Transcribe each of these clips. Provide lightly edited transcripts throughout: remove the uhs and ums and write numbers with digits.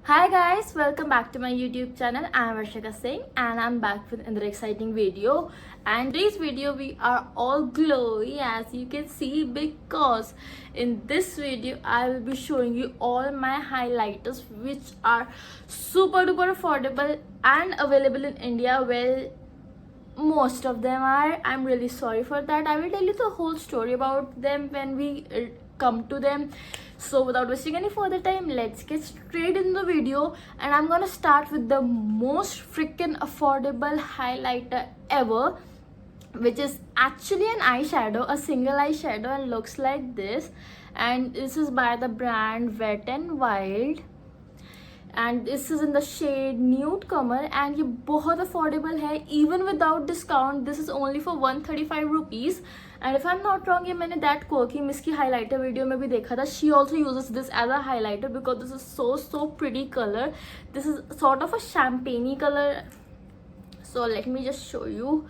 Hi guys, welcome back to my YouTube channel. I am Varshika Singh and I'm back with another exciting video. And today's video we are all glowy as you can see because in this video I will be showing you all my highlighters which are super duper affordable and available in India. Well, most of them are. I'm really sorry for that. I will tell you the whole story about them when we come to them. So without wasting any further time, let's get straight in the video. And I'm gonna start with the most freaking affordable highlighter ever, which is actually an eyeshadow, a single eyeshadow, and looks like this. And this is by the brand Wet n Wild, and this is in the shade nude Qamar and ये बहुत affordable है even without discount. This is only for 135 rupees. And if I'm not wrong, ये मैंने that Koki Miss की highlighter video में भी देखा था. She also uses this as a highlighter because this is so pretty color. This is sort of a champagne color. So let me just show you.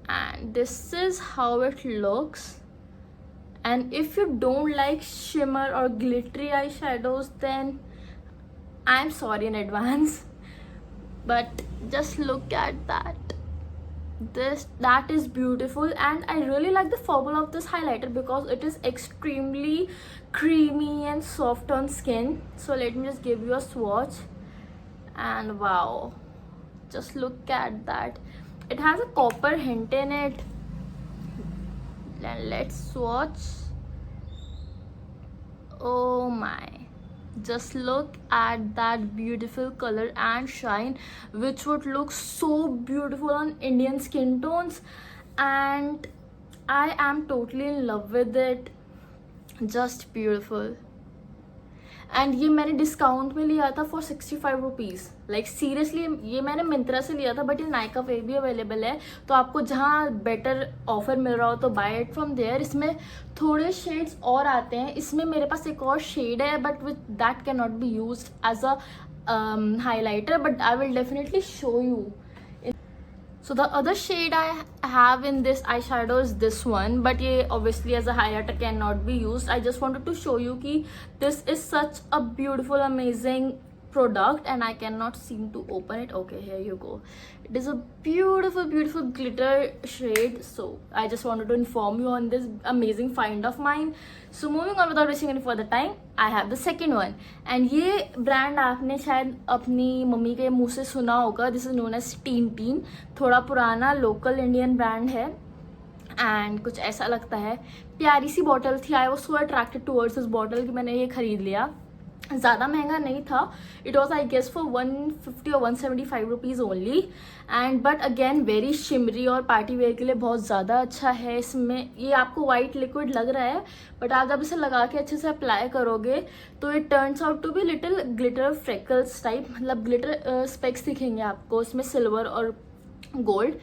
And this is how it looks. And if you don't like shimmer or glittery eyeshadows, then I'm sorry in advance, but just look at that. That is beautiful, and I really like the formula of this highlighter because it is extremely creamy and soft on skin. So let me just give you a swatch, and wow, just look at that. It has a copper hint in it. And let's swatch. Oh my, just look at that beautiful color and shine, which would look so beautiful on Indian skin tones, and I am totally in love with it. Just beautiful. And ये मैंने discount में लिया था for 65 rupees. Like seriously ये मैंने मिंत्रा से लिया था, बट ये नायका पे भी अवेलेबल है. तो आपको जहाँ बेटर ऑफर मिल रहा हो तो बाय इट फ्रॉम देयर. इसमें थोड़े शेड्स और आते हैं. इसमें मेरे पास एक और शेड है but with that can not be used as a highlighter, but I will definitely show you. So the other shade I have in this eyeshadow is this one, but ये obviously as a highlighter cannot be used. I just wanted to show you कि this is such a beautiful, amazing product, and I cannot seem to open it. Okay, here you go. It is a beautiful glitter shade. So I just wanted to inform you on this amazing find of mine. So moving on without wasting any further time, I have the second one, and ये brand आपने शायद अपनी mummy के मुंह से सुना होगा. This is known as टीन. थोड़ा पुराना लोकल इंडियन ब्रांड है, एंड कुछ ऐसा लगता है. प्यारी सी बॉटल थी. I was so attracted towards this bottle कि मैंने ये खरीद लिया. ज़्यादा महंगा नहीं था. It was I guess for 150 और 175 rupees only. And but again very shimmery और पार्टी वेयर के लिए बहुत ज़्यादा अच्छा है. इसमें ये आपको वाइट लिक्विड लग रहा है, बट आप जब इसे लगा के अच्छे से अप्लाई करोगे तो it turns out to be little glitter freckles type. मतलब ग्लिटर स्पेक्स दिखेंगे आपको इसमें, सिल्वर और गोल्ड.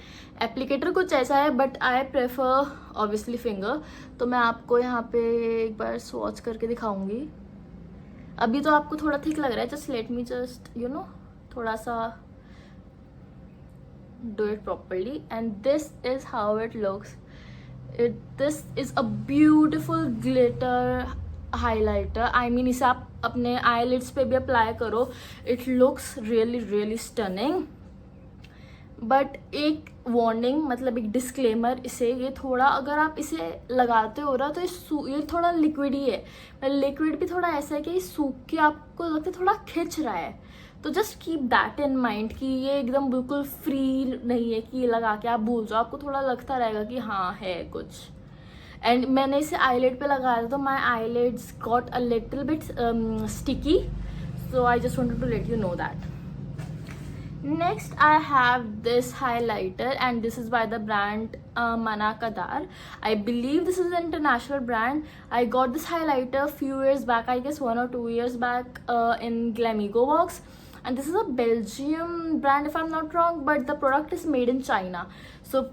एप्लीकेटर कुछ ऐसा है, but I prefer obviously finger. तो मैं आपको यहाँ पे एक बार स्वॉच करके दिखाऊंगी. अभी तो आपको थोड़ा थिक लग रहा है. जस्ट लेट मी जस्ट थोड़ा सा do it properly, and this is how it looks. This is a beautiful glitter highlighter. I mean इसे आप अपने आईलिड्स पे भी अप्लाई करो. It looks really stunning. But एक वार्निंग, मतलब एक डिस्क्लेमर इसे, ये थोड़ा अगर आप इसे लगाते हो रहा तो ये थोड़ा लिक्विड ही है. लिक्विड भी थोड़ा ऐसा है कि सूख के आपको लगता है थोड़ा खिंच रहा है. तो just keep that in mind कि ये एकदम बिल्कुल फ्री नहीं है कि ये लगा के आप भूल जाओ. आपको थोड़ा लगता रहेगा कि हाँ है कुछ. एंड मैंने इसे आईलिड पे लगाया था तो my eyelids got a little bit sticky. So I just wanted to let you know that. Next I have this highlighter, and this is by the brand Mana Kadar. I believe this is an international brand. I got this highlighter a few years back, I guess 1 or 2 years back, in Glamigo Box. And this is a Belgium brand if I'm not wrong, but the product is made in China. So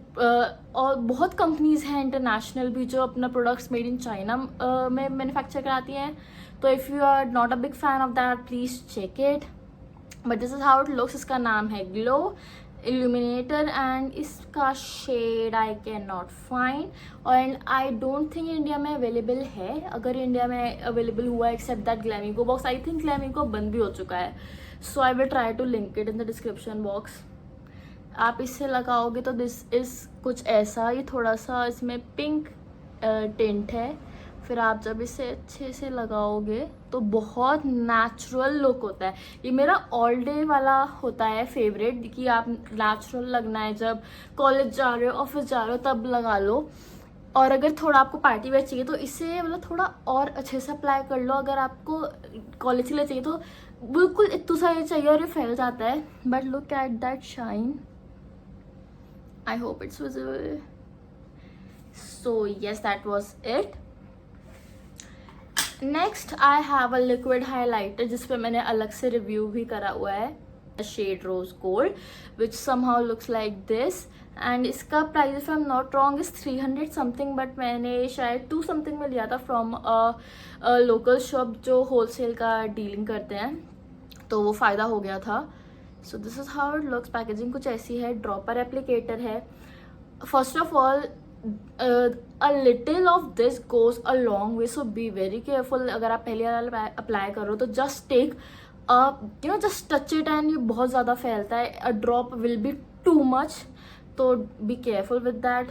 और बहुत companies हैं international भी जो अपना products made in China में manufacture कराती हैं. तो if you are not a big fan of that, please check it. But this is how it looks. इसका नाम है ग्लो, इल्यूमिनेटर एंड इसका shade I can not find and I don't think India में available है. अगर India में available हुआ except that Glamego box, I think Glamego बंद भी हो चुका है. So I will try to link it in the description box. आप इससे लगाओगे तो दिस इज़ कुछ ऐसा, ये थोड़ा सा इसमें पिंक टिंट है. फिर आप जब इसे अच्छे से लगाओगे तो बहुत नेचुरल लुक होता है. ये मेरा ऑल डे वाला होता है फेवरेट कि आप नेचुरल लगना है, जब कॉलेज जा रहे हो ऑफिस जा रहे हो तब लगा लो. और अगर थोड़ा आपको पार्टी वेयर चाहिए तो इसे मतलब थोड़ा और अच्छे से अप्लाई कर लो. अगर आपको कॉलेज के लिए चाहिए तो बिल्कुल इतना सा ये चाहिए और ये फैल जाता है. But look at that shine. I hope it's visible. So yes, that was it. Next I have a liquid highlighter जिस पे मैंने अलग से रिव्यू भी करा हुआ है. Shade Rose Gold which somehow looks like this and इसका price if I'm not wrong is 300 something, but मैंने शायद 2 something में लिया था from a local shop जो wholesale का डीलिंग करते हैं, तो वो फ़ायदा हो गया था. So this is how it looks. Packaging कुछ ऐसी है. ड्रॉपर एप्लीकेटर है. First of all a little of this goes a long way, so be very careful. अगर आप पहली बार अप्लाई करो तो just take just touch it and ये बहुत ज़्यादा फैलता है. A drop will be too much, तो be careful with that.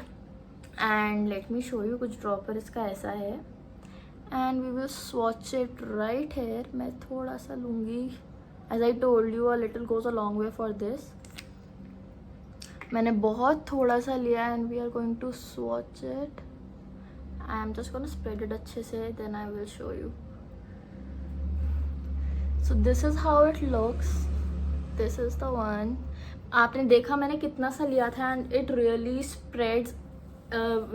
And let me show you कुछ ड्रॉपर इसका ऐसा है and we will swatch it right here. मैं थोड़ा सा लूँगी. As I told you, a little goes a long way for this. मैंने बहुत थोड़ा सा लिया and we are going to swatch it. I am just gonna spread it अच्छे से, then I will show you. So this is how it looks. This is the one. आपने देखा मैंने कितना सा लिया था and it really spreads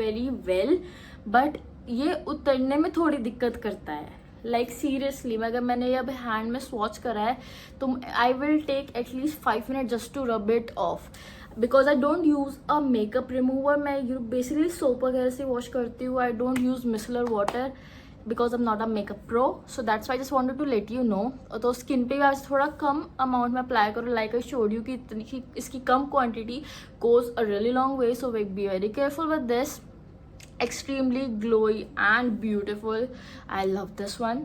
very well. But ये उतरने में थोड़ी दिक्कत करता है. लाइक सीरियसली अगर मैंने ये अब हैंड में स्वॉच करा है तो I will take at least 5 minute just to rub it off, because I don't use a makeup remover. मैं बेसिकली सोप वगैरह से वॉश करती हूँ. I don't use micellar water because I am not a makeup pro. So that's why just wanted to let you know. तो skin पे आज थोड़ा कम अमाउंट में अप्लाई करो. लाइक आई शोड यू कि इतनी इसकी कम quantity goes a really long way. So be very careful with this. Extremely glowy and beautiful. I love this one.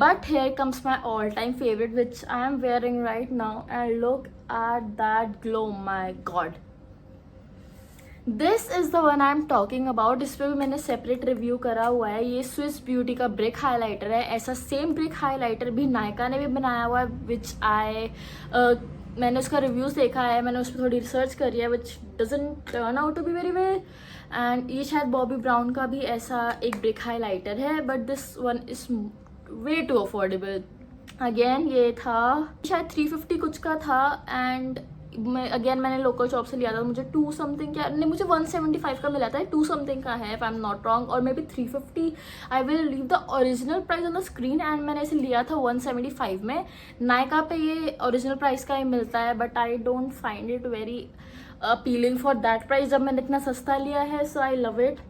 But here comes my all-time favorite which I am wearing right now and look at that glow. My god, this is the one I am talking about. इस पर भी मैंने separate review करा हुआ है. ये Swiss beauty का brick highlighter है. ऐसा सेम ब्रिक हाइलाइटर भी नायका ने भी बनाया हुआ है विच मैंने उसका रिव्यूज़ देखा है. मैंने उस पर थोड़ी रिसर्च करी है which doesn't turn out to be very well. And ये शायद बॉबी ब्राउन का भी ऐसा एक ब्रिक हाइलाइटर है, but this one is way too affordable. Again ये था शायद 350 कुछ का था एंड मैंने लोकल शॉप से लिया था. मुझे 2 समथिंग क्या नहीं, मुझे 175 का मिला था. 2 समथिंग का है if I am not wrong, और maybe 350. I will leave the original price on the screen. And मैंने इसे लिया था 175 में. नायका पे ये ओरिजिनल प्राइस का ही मिलता है, but I don't find it very appealing for that price जब मैंने इतना सस्ता लिया है. So I love it.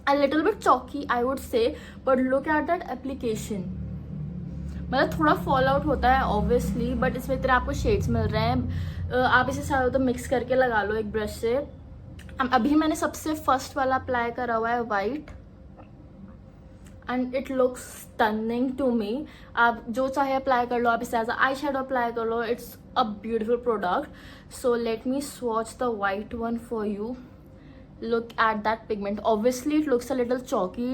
A little bit chalky I would say, but look at that application. मतलब थोड़ा फॉल आउट होता है ऑब्वियसली, बट इसमें इतने आपको शेड्स मिल रहे हैं. आप इसे सारा तो मिक्स करके लगा लो एक ब्रश से. अभी मैंने सबसे फर्स्ट वाला अप्लाई करा हुआ है white and it looks stunning to me. आप जो चाहे अप्लाई कर लो. आप इसे एज आई शेडो अप्लाई कर लो. It's a beautiful product. So let me swatch the white one for you. Look at that pigment. Obviously it looks a little chalky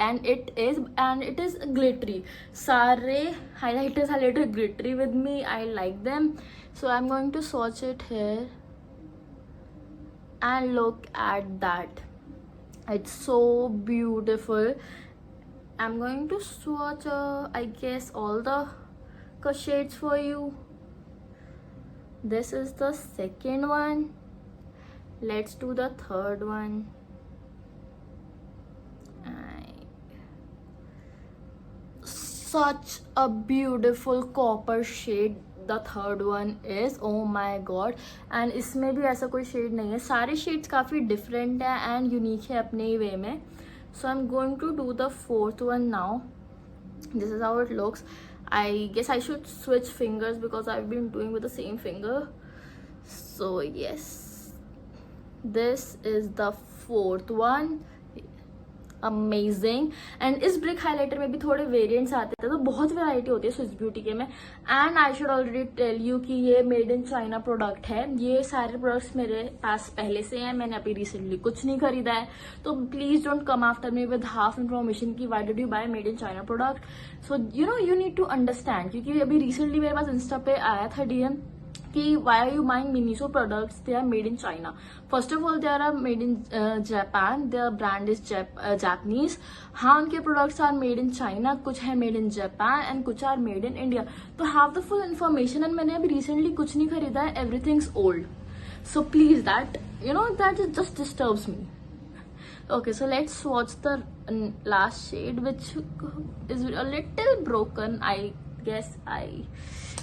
and it is glittery. Sare highlighters are a little glittery with me. I like them, so I'm going to swatch it here and look at that. It's so beautiful. I'm going to swatch I guess all the shades for you. This is the second one. Let's do the third one. Such a beautiful copper shade the third one is. Oh my god. and इसमें भी ऐसा कोई shade नहीं है. सारे shades काफ़ी different है and unique है अपने ही वे में. So I'm going to do the fourth one now. This is how it looks. I guess I should switch fingers because I've been doing with the same finger. So yes, this is the fourth one. Amazing. And इस brick highlighter में भी थोड़े variants आते थे, तो बहुत variety होती है स्विस ब्यूटी के में. And I should already tell you कि ये मेड इन चाइना प्रोडक्ट है. ये सारे प्रोडक्ट्स मेरे पास पहले से हैं, मैंने अभी रिसेंटली कुछ नहीं खरीदा है. तो please don't come after me with half information की why did you buy made in China product. So you know you need to understand, क्योंकि अभी रिसेंटली मेरे पास इंस्टा पे आया था डीएम कि why are you buying Miniso products? They are made in China. First of all, they are made in Japan. Their brand is Japanese. हाँ, उनके products are made in China. कुछ है made in Japan and कुछ are made in India. तो have the full information. And मैंने अभी recently कुछ नहीं खरीदा है. Everything's old. So please, that that just disturbs me. Okay, so let's watch the last shade, which is a little broken. I guess I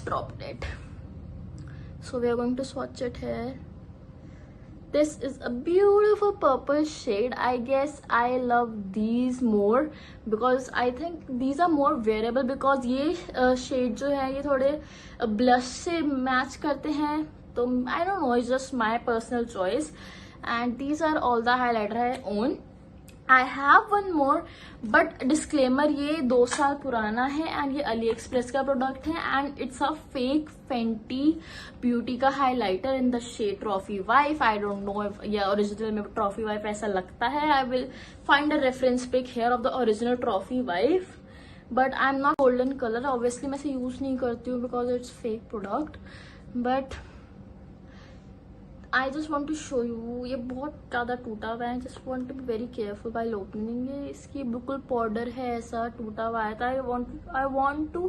dropped it. So we are going to swatch it here. This is a beautiful purple shade. I guess I love these more because I think these are more wearable, because ये shade जो है ये थोड़े blush से match करते हैं. तो I don't know, it's just my personal choice. And these are all the highlighter I own. I have one more, but disclaimer, ये 2 साल पुराना है एंड ये अली एक्सप्रेस का प्रोडक्ट है and it's a fake Fenty beauty का highlighter in the shade trophy wife. I don't know if ये original में ट्रॉफी वाइफ ऐसा लगता है. I will find a reference pic here of the original trophy wife, but I am not golden colour. Obviously मैं इसे use नहीं करती हूँ because it's fake product. But I just want to show you, ये बहुत ज़्यादा टूटा हुआ है. just want to be very careful while opening. ये इसकी बिल्कुल पाउडर है, ऐसा टूटा हुआ है. I want to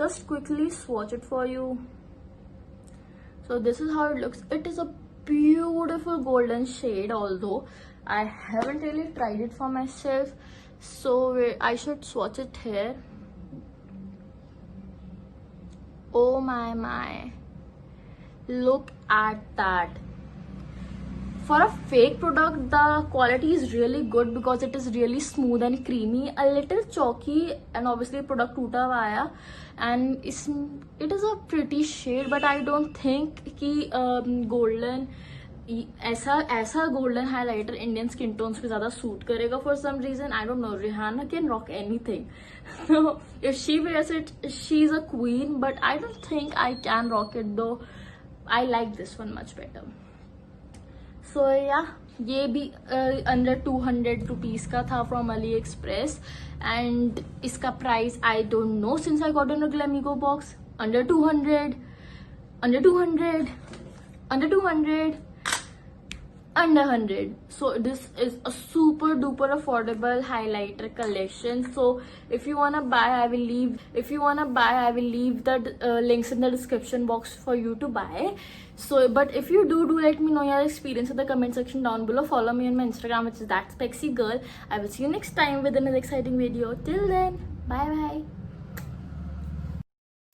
just quickly swatch it for you. So this is how it looks. It is a beautiful golden shade, although I haven't really tried it for myself. So I should swatch it here. Oh my. Look at that. For a fake product, the quality is really good because it is really smooth and creamy, a little chalky, and obviously product टूटा हुआ आया. And it is a pretty shade, but I don't think कि golden ऐसा golden highlighter Indian skin tones पे ज़्यादा suit करेगा for some reason. I don't know. Rihanna can rock anything. So if she wears it, she's a queen. But I don't think I can rock it though. I like this one much better. So yeah, ये भी under 200 rupees का था from AliExpress. And इसका price I don't know since I got in a Glamego box. Under 200, under 100. So this is a super duper affordable highlighter collection. So if you wanna buy, I will leave the links in the description box for you to buy. So but if you do let me know your experience in the comment section down below. Follow me on my Instagram, which is thatspexygirl. I will see you next time with another exciting video. Till then, bye bye.